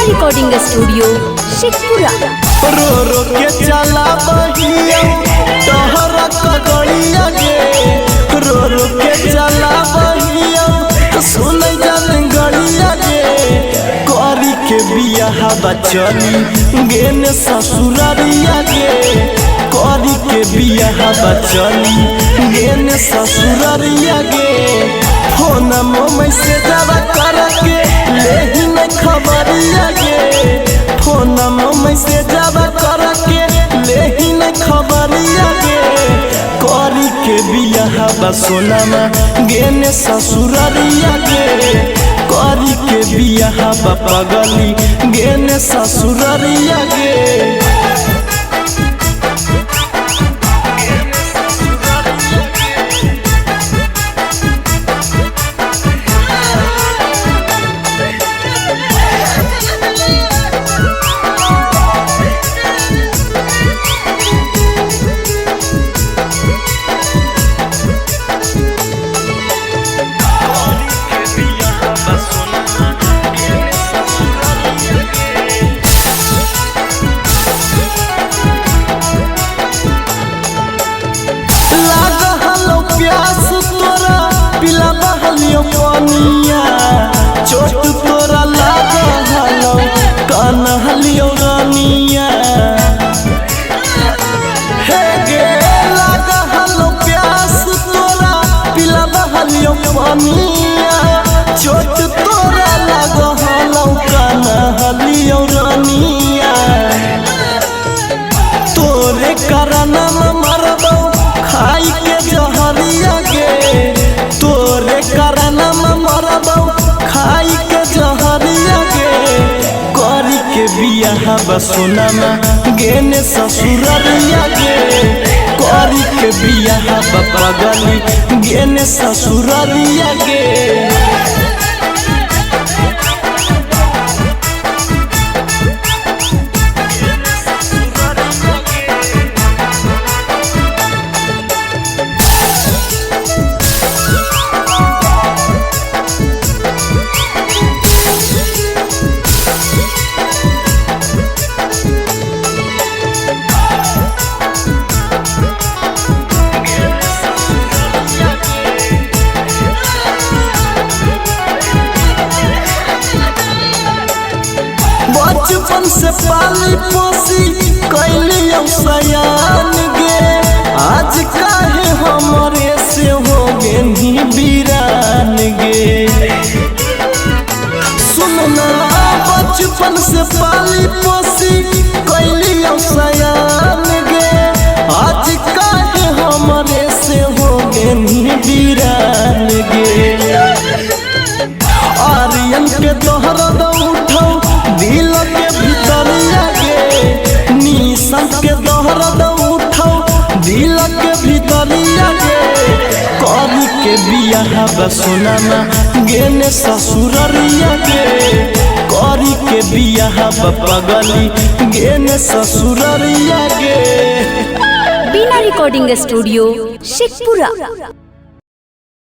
Recording studio Sheikhpura. रो रो के चला बहिया तोहरा कगड़िया गे, रो रो के चला बहिया सुन जान गड़िया गे, करी के बियाह बचली गेन ससुररिया गे, करी के बियाह बचली गेन ससुररिया गे, फोन में से जवा करके लेही न खबरिया गे, फोन में से जवा करके लेही न खबरिया गे, करी के बियाह बसोनमा गेने ससुररिया गे, करी के बियाह बपगली गेने ससुररिया गे। पनिया चोट तोरा लागलो कन्हलियो रानिया, हे गे लागलो प्यास तोरा पिला बहलियो पनिया, चोट तोरा लागलो कन्हलियो रानिया, तोरे कारण मरबो खाई के जहरिया गे, तोरे कारण मरबो खाई के जहरिया गे, करी के बियाह बसोनमा गेने ससुररिया गे, करी के बियाह बपगली गेने ससुररिया गे। बचपन से पाली पोसी कैलियो सयान गे, आज काहे हमरे से हो गेनी वीरान गे, सुनना बचपन से पाली पोसी कैलियो सयान गे, आज काहे हमरे से हो गेनी वीरान गे, आर्यन के दोहरा उठो दिल के भीतरिया गे, निशन के दोहरा उठो दिल के भीतरिया गे, करी के बियाह बसोनमा गेने ससुररिया गे, करी के बियाह बपगली गेने ससुररिया गे। बिना रिकॉर्डिंग स्टूडियो शेखपुरा।